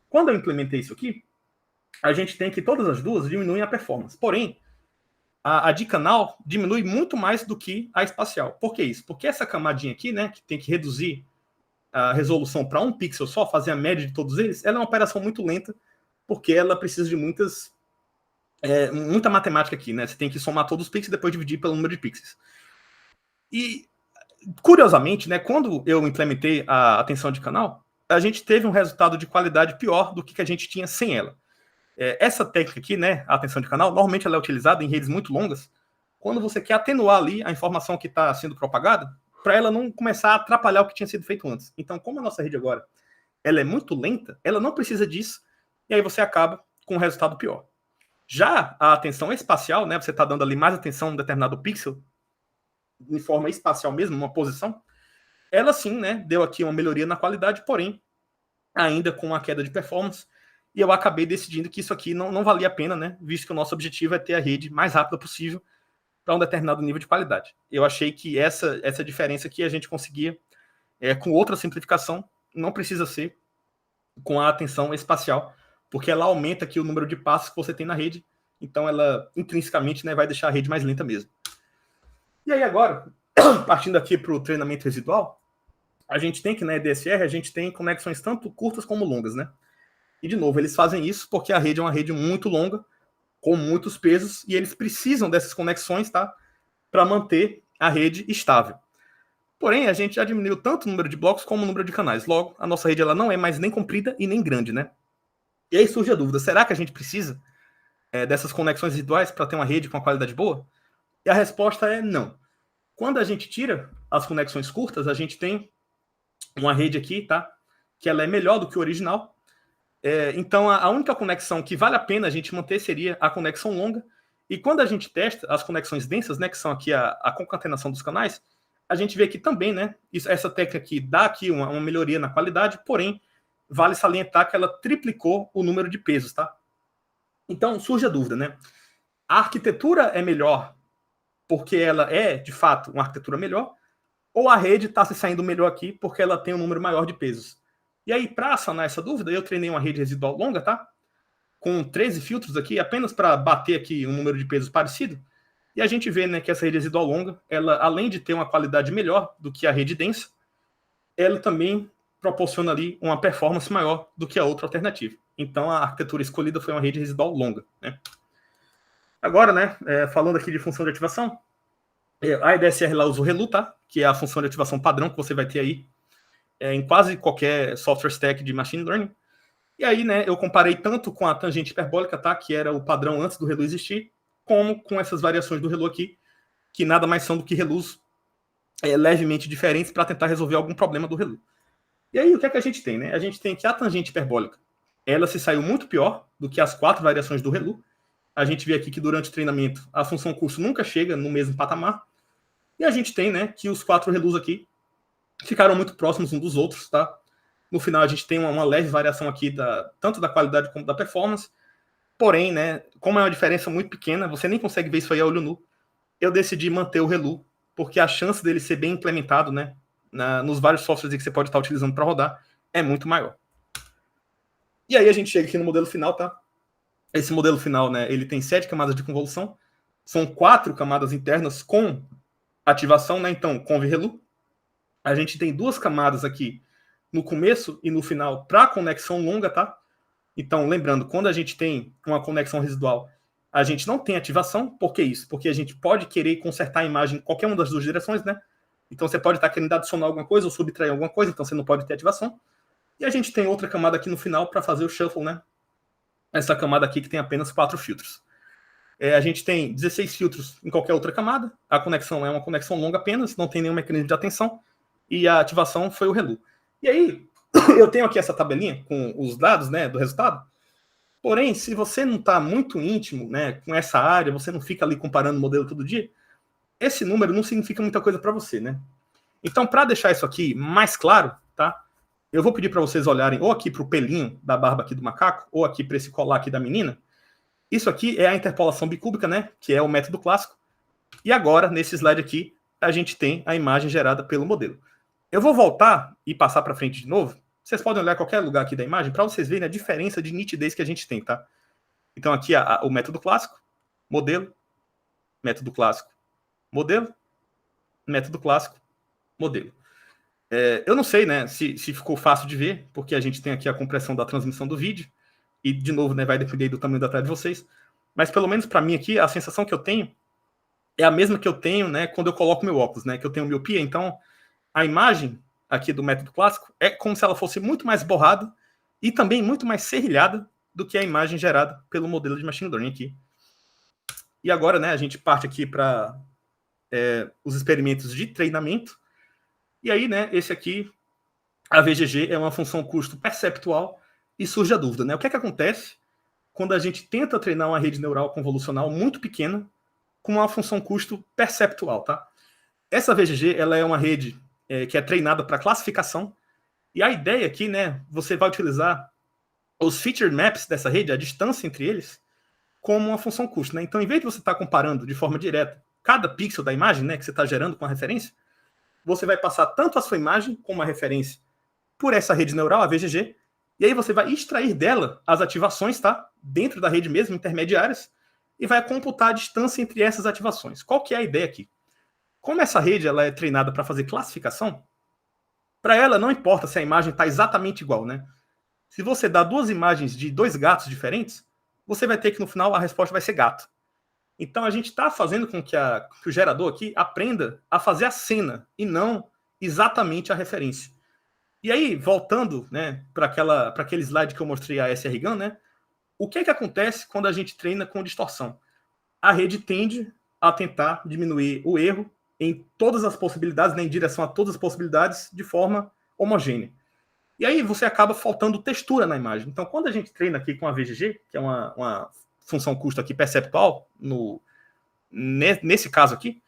[SPEAKER 2] Quando eu implementei isso aqui, a gente tem que todas as duas diminuem a performance. Porém, a de canal diminui muito mais do que a espacial. Por que isso? Porque essa camadinha aqui, né, que tem que reduzir a resolução para 1 pixel só, fazer a média de todos eles, ela é uma operação muito lenta, porque ela precisa de muita matemática aqui, né? Você tem que somar todos os pixels e depois dividir pelo número de pixels. E, curiosamente, né, quando eu implementei a atenção de canal, a gente teve um resultado de qualidade pior do que a gente tinha sem ela. Essa técnica aqui, né, a atenção de canal, normalmente ela é utilizada em redes muito longas, quando você quer atenuar ali a informação que está sendo propagada, para ela não começar a atrapalhar o que tinha sido feito antes. Então, como a nossa rede agora ela é muito lenta, ela não precisa disso, e aí você acaba com um resultado pior. Já a atenção espacial, né, você está dando ali mais atenção a um determinado pixel, de forma espacial mesmo, uma posição, ela sim, né, deu aqui uma melhoria na qualidade, porém, ainda com a queda de performance, e eu acabei decidindo que isso aqui não valia a pena, né, visto que o nosso objetivo é ter a rede mais rápida possível para um determinado nível de qualidade. Eu achei que essa diferença aqui a gente conseguia com outra simplificação, não precisa ser com a atenção espacial, porque ela aumenta aqui o número de passos que você tem na rede, então ela intrinsecamente, né, vai deixar a rede mais lenta mesmo. E aí agora, partindo aqui para o treinamento residual, a gente tem que na EDSR, a gente tem conexões tanto curtas como longas, né? E de novo, eles fazem isso porque a rede é uma rede muito longa, com muitos pesos, e eles precisam dessas conexões, tá? Para manter a rede estável. Porém, a gente já diminuiu tanto o número de blocos como o número de canais. Logo, a nossa rede ela não é mais nem comprida e nem grande, né? E aí surge a dúvida, será que a gente precisa dessas conexões residuais para ter uma rede com uma qualidade boa? E a resposta é não. Quando a gente tira as conexões curtas, a gente tem uma rede aqui, tá? Que ela é melhor do que o original. Então, a única conexão que vale a pena a gente manter seria a conexão longa. E quando a gente testa as conexões densas, né, que são aqui a concatenação dos canais, a gente vê que também, né, essa técnica aqui dá aqui uma melhoria na qualidade, porém, vale salientar que ela triplicou o número de pesos, tá? Então, surge a dúvida, né? A arquitetura é melhor porque ela é, de fato, uma arquitetura melhor, ou a rede está se saindo melhor aqui porque ela tem um número maior de pesos? E aí, para sanar essa dúvida, eu treinei uma rede residual longa, tá? Com 13 filtros aqui, apenas para bater aqui um número de pesos parecido. E a gente vê, né, que essa rede residual longa, ela, além de ter uma qualidade melhor do que a rede densa, ela também proporciona ali uma performance maior do que a outra alternativa. Então, a arquitetura escolhida foi uma rede residual longa, né? Agora, né, falando aqui de função de ativação, a EDSR lá usa o ReLU, tá? Que é a função de ativação padrão que você vai ter aí em quase qualquer software stack de machine learning. E aí, né, eu comparei tanto com a tangente hiperbólica, tá? Que era o padrão antes do ReLU existir, como com essas variações do ReLU aqui, que nada mais são do que ReLUs levemente diferentes para tentar resolver algum problema do ReLU. E aí, o que é que a gente tem, né? A gente tem que a tangente hiperbólica, ela se saiu muito pior do que as 4 variações do ReLU. A gente vê aqui que durante o treinamento a função custo nunca chega no mesmo patamar. E a gente tem, né, que os 4 ReLUs aqui ficaram muito próximos uns dos outros, tá? No final a gente tem uma leve variação aqui tanto da qualidade como da performance. Porém, né, como é uma diferença muito pequena, você nem consegue ver isso aí a olho nu. Eu decidi manter o ReLU, porque a chance dele ser bem implementado, né, nos vários softwares que você pode estar utilizando para rodar é muito maior. E aí a gente chega aqui no modelo final, tá? Esse modelo final, né, ele tem 7 camadas de convolução, são 4 camadas internas com ativação, né? Então, conv ReLU. A gente tem 2 camadas aqui no começo e no final para conexão longa, tá? Então, lembrando, quando a gente tem uma conexão residual, a gente não tem ativação. Por que isso? Porque a gente pode querer consertar a imagem em qualquer uma das 2 direções, né? Então, você pode estar querendo adicionar alguma coisa ou subtrair alguma coisa, então você não pode ter ativação. E a gente tem outra camada aqui no final para fazer o shuffle, né? Essa camada aqui que tem apenas 4 filtros. A gente tem 16 filtros em qualquer outra camada. A conexão é uma conexão longa apenas, não tem nenhum mecanismo de atenção. E a ativação foi o ReLU. E aí, eu tenho aqui essa tabelinha com os dados, né, do resultado. Porém, se você não está muito íntimo, né, com essa área, você não fica ali comparando o modelo todo dia, esse número não significa muita coisa para você, né? Então, para deixar isso aqui mais claro, tá? Eu vou pedir para vocês olharem ou aqui para o pelinho da barba aqui do macaco, ou aqui para esse colar aqui da menina. Isso aqui é a interpolação bicúbica, né? Que é o método clássico. E agora, nesse slide aqui, a gente tem a imagem gerada pelo modelo. Eu vou voltar e passar para frente de novo. Vocês podem olhar qualquer lugar aqui da imagem para vocês verem a diferença de nitidez que a gente tem, tá? Então aqui o método clássico, modelo, método clássico, modelo, método clássico, modelo. Eu não sei, né, se ficou fácil de ver, porque a gente tem aqui a compressão da transmissão do vídeo. E, de novo, né, vai depender do tamanho da tela de vocês. Mas, pelo menos para mim aqui, a sensação que eu tenho é a mesma que eu tenho, né, quando eu coloco meu óculos, né, que eu tenho miopia. Então, a imagem aqui do método clássico é como se ela fosse muito mais borrada e também muito mais serrilhada do que a imagem gerada pelo modelo de machine learning aqui. E agora, né, a gente parte aqui para os experimentos de treinamento. E aí, né, esse aqui, a VGG, é uma função custo perceptual. E surge a dúvida, né? O que é que acontece quando a gente tenta treinar uma rede neural convolucional muito pequena com uma função custo perceptual, tá? Essa VGG, ela é uma rede que é treinada para classificação. E a ideia aqui, né? Você vai utilizar os feature maps dessa rede, a distância entre eles, como uma função custo, né? Então, em vez de você estar comparando de forma direta cada pixel da imagem, né, que você está gerando com a referência, você vai passar tanto a sua imagem como a referência por essa rede neural, a VGG, e aí você vai extrair dela as ativações, tá? Dentro da rede mesmo, intermediárias, e vai computar a distância entre essas ativações. Qual que é a ideia aqui? Como essa rede ela é treinada para fazer classificação, para ela não importa se a imagem está exatamente igual, né? Se você dá 2 imagens de 2 gatos diferentes, você vai ter que no final a resposta vai ser gato. Então a gente está fazendo com que o gerador aqui aprenda a fazer a cena e não exatamente a referência. E aí, voltando, né, para aquele slide que eu mostrei a SRGAN, né, o que é que acontece quando a gente treina com distorção? A rede tende a tentar diminuir o erro em todas as possibilidades, né, em direção a todas as possibilidades, de forma homogênea. E aí você acaba faltando textura na imagem. Então, quando a gente treina aqui com a VGG, que é uma função custo aqui perceptual, nesse caso aqui,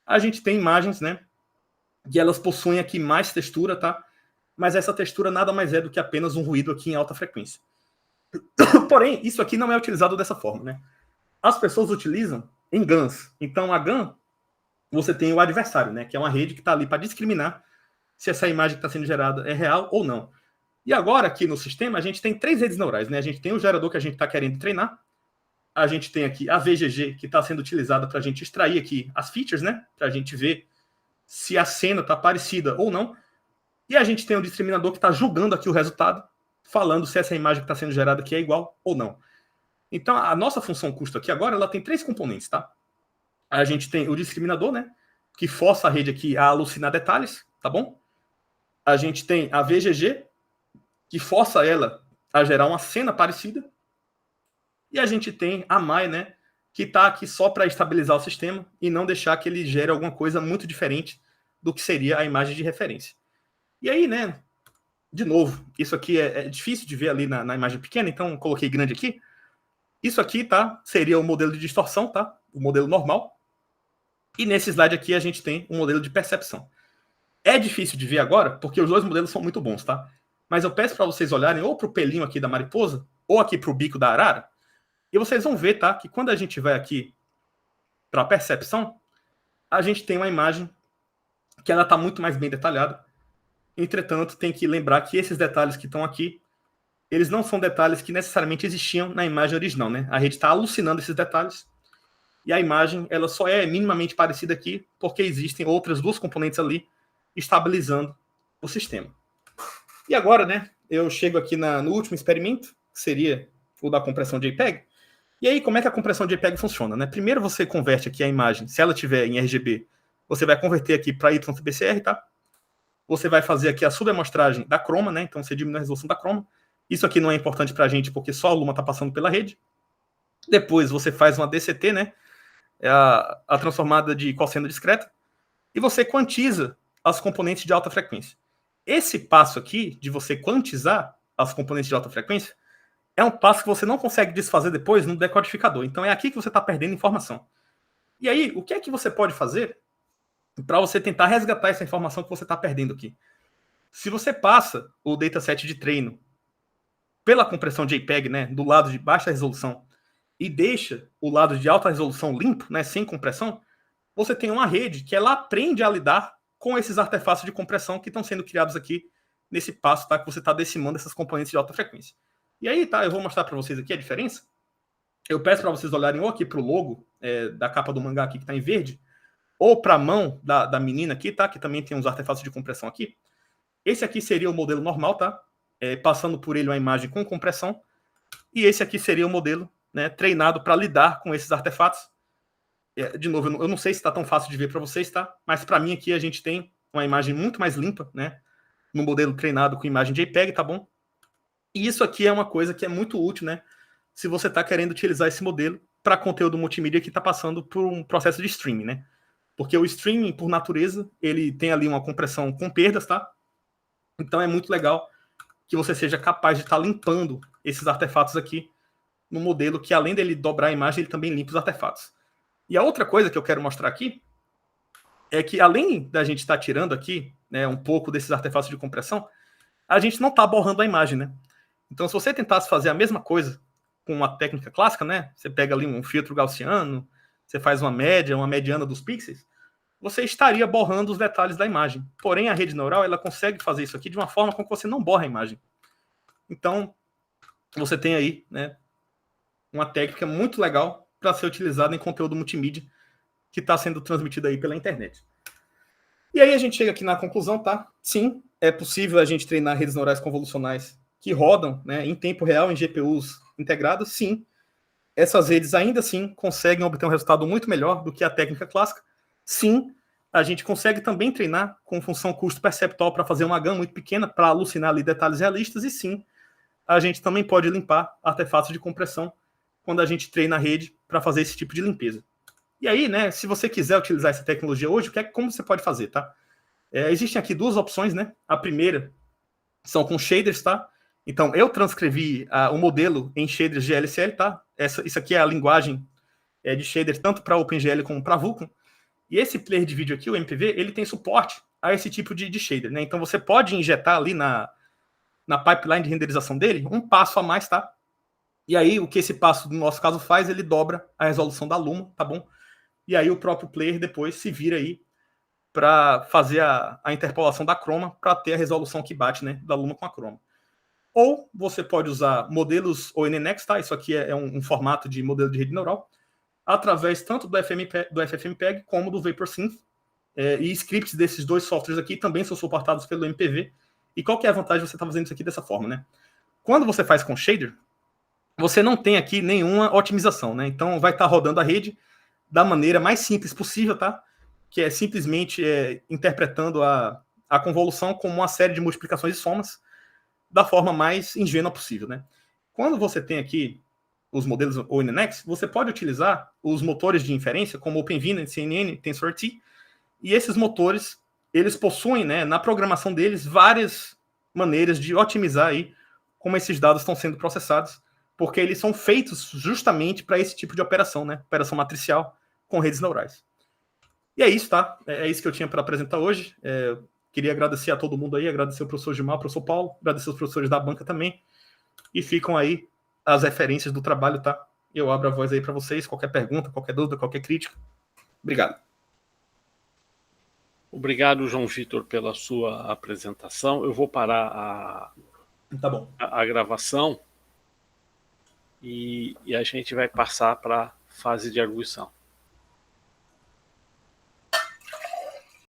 [SPEAKER 2] a gente tem imagens, né, que elas possuem aqui mais textura, tá? Mas essa textura nada mais é do que apenas um ruído aqui em alta frequência. Porém, isso aqui não é utilizado dessa forma, né? As pessoas utilizam em GANs. Então, a GAN, você tem o adversário, né? Que é uma rede que está ali para discriminar se essa imagem que está sendo gerada é real ou não. E agora, aqui no sistema, a gente tem 3 redes neurais, né? A gente tem o gerador que a gente está querendo treinar. A gente tem aqui a VGG, que está sendo utilizada para a gente extrair aqui as features, né? Para a gente ver se a cena está parecida ou não. E a gente tem um discriminador que está julgando aqui o resultado falando se essa imagem que está sendo gerada aqui é igual ou não. Então, a nossa função custo aqui agora, ela tem 3 componentes, tá? A gente tem o discriminador, né? Que força a rede aqui a alucinar detalhes, tá bom? A gente tem a VGG, que força ela a gerar uma cena parecida. E a gente tem a MAI, né? Que está aqui só para estabilizar o sistema e não deixar que ele gere alguma coisa muito diferente do que seria a imagem de referência. E aí, né? De novo, isso aqui é difícil de ver ali na imagem pequena, então coloquei grande aqui. Isso aqui, tá? Seria o modelo de distorção, tá? O modelo normal. E nesse slide aqui a gente tem um modelo de percepção. É difícil de ver agora, porque os dois modelos são muito bons, tá? Mas eu peço para vocês olharem ou para o pelinho aqui da mariposa, ou aqui para o bico da arara, e vocês vão ver, tá? Que quando a gente vai aqui para a percepção, a gente tem uma imagem que ela está muito mais bem detalhada. Entretanto, tem que lembrar que esses detalhes que estão aqui, eles não são detalhes que necessariamente existiam na imagem original, né? A rede está alucinando esses detalhes, e a imagem ela só é minimamente parecida aqui porque existem outras 2 componentes ali estabilizando o sistema. E agora, né, eu chego aqui no último experimento, que seria o da compressão JPEG. E aí, como é que a compressão JPEG funciona, né? Primeiro você converte aqui a imagem, se ela tiver em RGB, você vai converter aqui para YTBCR, tá? Você vai fazer aqui a subamostragem da croma, né? Então você diminui a resolução da croma. Isso aqui não é importante para a gente porque só a luma está passando pela rede. Depois você faz uma DCT, né? É a transformada de cosseno discreta. E você quantiza as componentes de alta frequência. Esse passo aqui, de você quantizar as componentes de alta frequência, é um passo que você não consegue desfazer depois no decodificador. Então é aqui que você está perdendo informação. E aí, o que é que você pode fazer para você tentar resgatar essa informação que você está perdendo aqui? Se você passa o dataset de treino pela compressão JPEG, né, do lado de baixa resolução, e deixa o lado de alta resolução limpo, né, sem compressão, você tem uma rede que ela aprende a lidar com esses artefatos de compressão que estão sendo criados aqui nesse passo, tá, que você está decimando essas componentes de alta frequência. E aí, tá, eu vou mostrar para vocês aqui a diferença. Eu peço para vocês olharem ou aqui para o logo da capa do mangá aqui que está em verde, ou para a mão da menina aqui, tá, que também tem uns artefatos de compressão aqui. Esse aqui seria o modelo normal, tá? Passando por ele uma imagem com compressão. E esse aqui seria o modelo, né, treinado para lidar com esses artefatos. De novo, eu não sei se está tão fácil de ver para vocês, tá? Mas para mim aqui a gente tem uma imagem muito mais limpa, né? No modelo treinado com imagem JPEG, tá bom? E isso aqui é uma coisa que é muito útil, né? Se você está querendo utilizar esse modelo para conteúdo multimídia que está passando por um processo de streaming, né? Porque o streaming, por natureza, ele tem ali uma compressão com perdas, tá? Então é muito legal que você seja capaz de estar limpando esses artefatos aqui no modelo que, além dele dobrar a imagem, ele também limpa os artefatos. E a outra coisa que eu quero mostrar aqui é que, além da gente estar tirando aqui, né, um pouco desses artefatos de compressão, a gente não está borrando a imagem, né? Então, se você tentasse fazer a mesma coisa com uma técnica clássica, né? Você pega ali um filtro gaussiano, você faz uma média, uma mediana dos pixels, você estaria borrando os detalhes da imagem. Porém, a rede neural, ela consegue fazer isso aqui de uma forma com que você não borra a imagem. Então, você tem aí, né, uma técnica muito legal para ser utilizada em conteúdo multimídia que está sendo transmitido aí pela internet. E aí a gente chega aqui na conclusão, tá? Sim, é possível a gente treinar redes neurais convolucionais que rodam, né, em tempo real em GPUs integrados, sim. Essas redes ainda assim conseguem obter um resultado muito melhor do que a técnica clássica. Sim, a gente consegue também treinar com função custo perceptual para fazer uma gama muito pequena, para alucinar ali detalhes realistas, e sim, a gente também pode limpar artefatos de compressão quando a gente treina a rede para fazer esse tipo de limpeza. E aí, né, se você quiser utilizar essa tecnologia hoje, como você pode fazer, tá? Existem aqui 2 opções, né? A primeira são com shaders, tá? Então, eu transcrevi o modelo em shaders de LCL, tá? Isso aqui é a linguagem de shader tanto para OpenGL como para Vulkan. E esse player de vídeo aqui, o MPV, ele tem suporte a esse tipo de shader, né? Então, você pode injetar ali na pipeline de renderização dele um passo a mais, tá? E aí, o que esse passo, no nosso caso, faz, ele dobra a resolução da luma, tá bom? E aí, o próprio player depois se vira aí para fazer a interpolação da croma para ter a resolução que bate, né, da luma com a croma. Ou você pode usar modelos ONNX, tá? Isso aqui é um formato de modelo de rede neural, através tanto do FFmpeg como do VaporSynth. E scripts desses 2 softwares aqui também são suportados pelo MPV. E qual que é a vantagem de você estar fazendo isso aqui dessa forma, né? Quando você faz com shader, você não tem aqui nenhuma otimização, né? Então vai estar rodando a rede da maneira mais simples possível, tá? Que é simplesmente interpretando a convolução como uma série de multiplicações e somas da forma mais ingênua possível, né? Quando você tem aqui os modelos ONNX, você pode utilizar os motores de inferência, como OpenVINA, CNN, TensorT, e esses motores, eles possuem, né, na programação deles, várias maneiras de otimizar aí como esses dados estão sendo processados, porque eles são feitos justamente para esse tipo de operação, né? Operação matricial com redes neurais. E é isso, tá? É isso que eu tinha para apresentar hoje. Queria agradecer a todo mundo aí, agradecer ao professor Gilmar, ao professor Paulo, agradecer aos professores da banca também. E ficam aí as referências do trabalho, tá? Eu abro a voz aí para vocês, qualquer pergunta, qualquer dúvida, qualquer crítica. Obrigado.
[SPEAKER 1] Obrigado, João Vitor, pela sua apresentação. Eu vou parar a gravação e a gente vai passar para a fase de arguição.